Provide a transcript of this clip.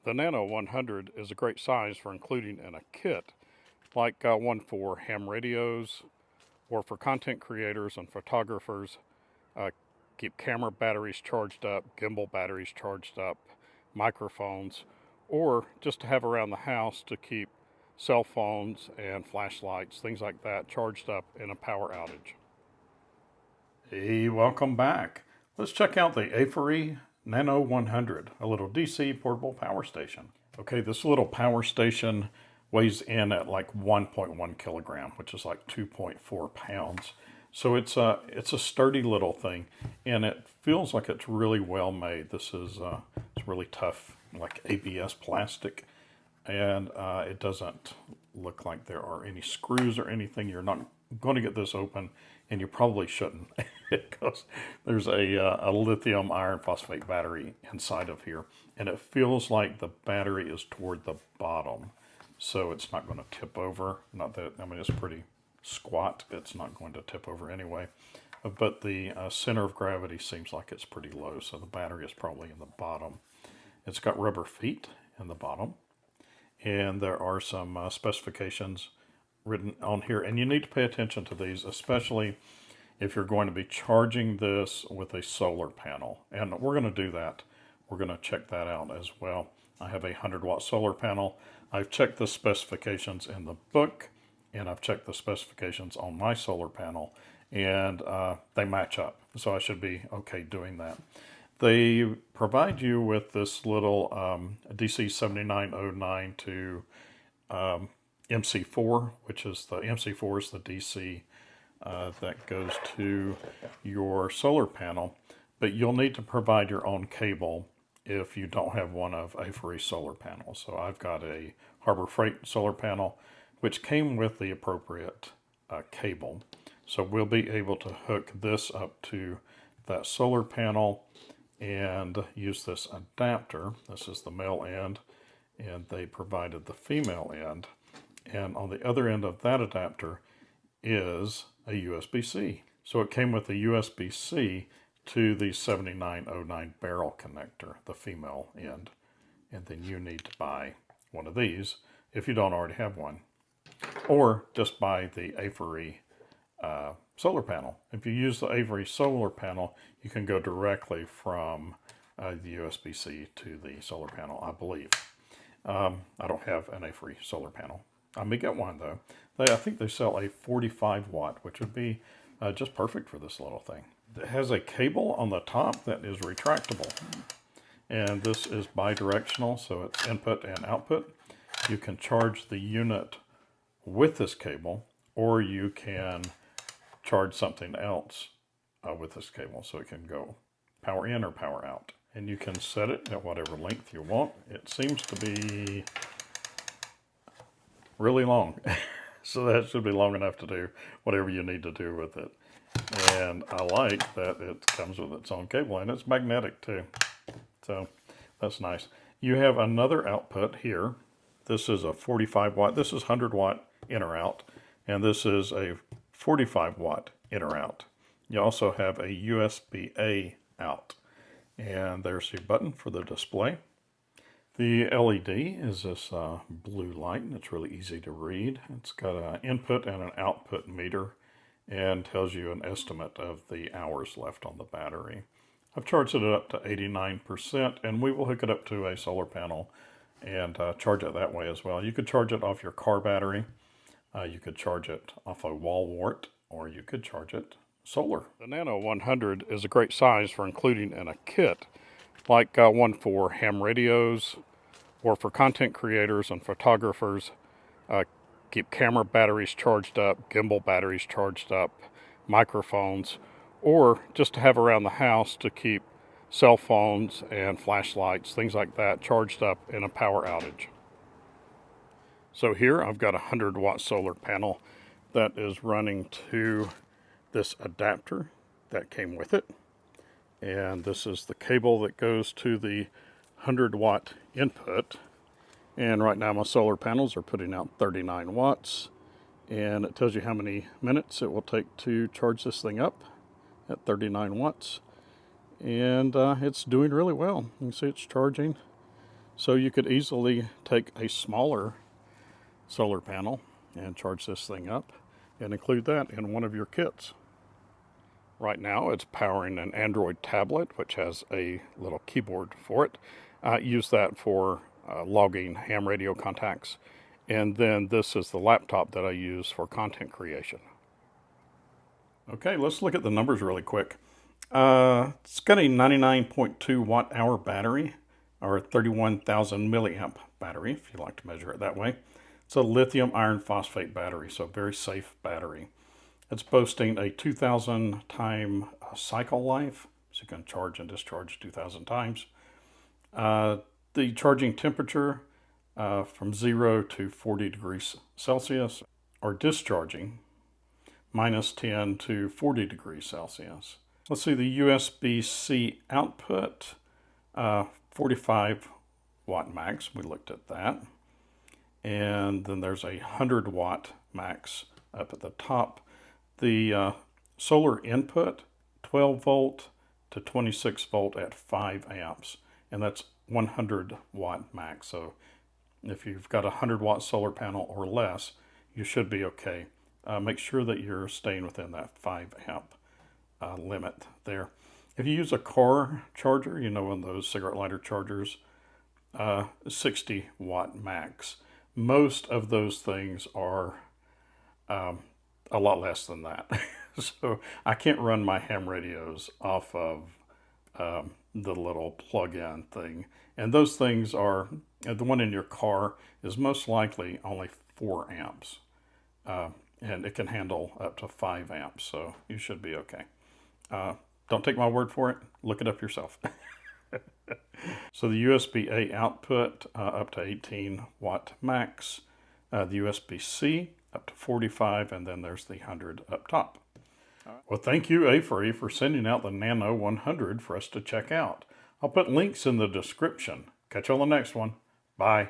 The Nano 100 is a great size for including in a kit, like one for ham radios or for content creators and photographers. Uh, Keep camera batteries charged up, gimbal batteries charged up, microphones, or just to have around the house to keep cell phones and flashlights, things like that, charged up in a power outage. Hey, welcome back. Let's check out the Aferiy Nano 100, a little DC portable power station. Okay, this little power station weighs in at like 1.1 kilogram, which is like 2.4 pounds. So it's a sturdy little thing, and it feels like it's really well made. This is it's really tough, like ABS plastic, and it doesn't look like there are any screws or anything. You're not going to get this open, and you probably shouldn't, because there's a lithium iron phosphate battery inside of here, and it feels like the battery is toward the bottom, so it's not going to tip over. Not that, I mean, it's pretty squat. It's not going to tip over anyway, but the center of gravity seems like it's pretty low, so the battery is probably in the bottom. It's got rubber feet in the bottom, and there are some specifications written on here, and you need to pay attention to these, especially if you're going to be charging this with a solar panel, and we're going to do that. We're going to check that out as well. I have a 100-watt solar panel. I've checked the specifications in the book, and I've checked the specifications on my solar panel, and they match up, so I should be okay doing that. They provide you with this little DC 7909 to MC4, which is the MC4 is the DC that goes to your solar panel, but you'll need to provide your own cable if you don't have one of Aferiy solar panels. So I've got a Harbor Freight solar panel, which came with the appropriate cable. So we'll be able to hook this up to that solar panel and use this adapter. This is the male end, and they provided the female end. And on the other end of that adapter is a USB-C. So it came with a USB-C to the 7909 barrel connector, the female end. And then you need to buy one of these if you don't already have one. Or just buy the Aferiy solar panel. If you use the Aferiy solar panel, you can go directly from the USB-C to the solar panel, I believe. I don't have an Aferiy solar panel. I may get one though. I think they sell a 45 watt, which would be just perfect for this little thing. It has a cable on the top that is retractable, and this is bi-directional, so it's input and output. You can charge the unit with this cable, or you can charge something else with this cable, so it can go power in or power out. And you can set it at whatever length you want. It seems to be really long, so that should be long enough to do whatever you need to do with it. And I like that it comes with its own cable, and it's magnetic too, so that's nice. You have another output here. This is a 45 watt. This is 100 watt in or out, and this is a 45 watt in or out. You also have a USB-A out, and there's your button for the display. The LED is this blue light, and it's really easy to read. It's got an input and an output meter, and tells you an estimate of the hours left on the battery. I've charged it up to 89%, and we will hook it up to a solar panel and charge it that way as well. You could charge it off your car battery, you could charge it off a wall wart, or you could charge it solar. The Nano 100 is a great size for including in a kit, like one for ham radios or for content creators and photographers. Keep camera batteries charged up, gimbal batteries charged up, microphones, or just to have around the house to keep cell phones and flashlights, things like that, charged up in a power outage. So here I've got a 100-watt solar panel that is running to this adapter that came with it. And this is the cable that goes to the 100-watt input. And right now my solar panels are putting out 39 watts. And it tells you how many minutes it will take to charge this thing up at 39 watts. And it's doing really well. You can see it's charging. So you could easily take a smaller solar panel and charge this thing up and include that in one of your kits. Right now it's powering an Android tablet, which has a little keyboard for it. Use that for logging ham radio contacts. And then this is the laptop that I use for content creation. Okay, let's look at the numbers really quick. It's got a 99.2 watt hour battery, or 31,000 milliamp battery, if you like to measure it that way. It's a lithium iron phosphate battery, so very safe battery. It's boasting a 2,000 time cycle life, so you can charge and discharge 2,000 times. The charging temperature from 0 to 40 degrees Celsius, or discharging -10 to 40 degrees Celsius. Let's see, the USB-C output, 45 watt max, we looked at that. And then there's a 100 watt max up at the top. The solar input, 12 volt to 26 volt at 5 amps, and that's 100 watt max. So if you've got a 100 watt solar panel or less, you should be okay. Make sure that you're staying within that 5 amp limit there. If you use a car charger, you know, one of those cigarette lighter chargers, 60 watt max. Most of those things are a lot less than that. So I can't run my ham radios off of the little plug-in thing. And those things are, the one in your car is most likely only 4 amps. And it can handle up to 5 amps, so you should be okay. Don't take my word for it. Look it up yourself. So the USB-A output up to 18 watt max. The USB-C up to 45, and then there's the 100 up top. Well, thank you, Aferiy, for sending out the Nano 100 for us to check out. I'll put links in the description. Catch you on the next one. Bye.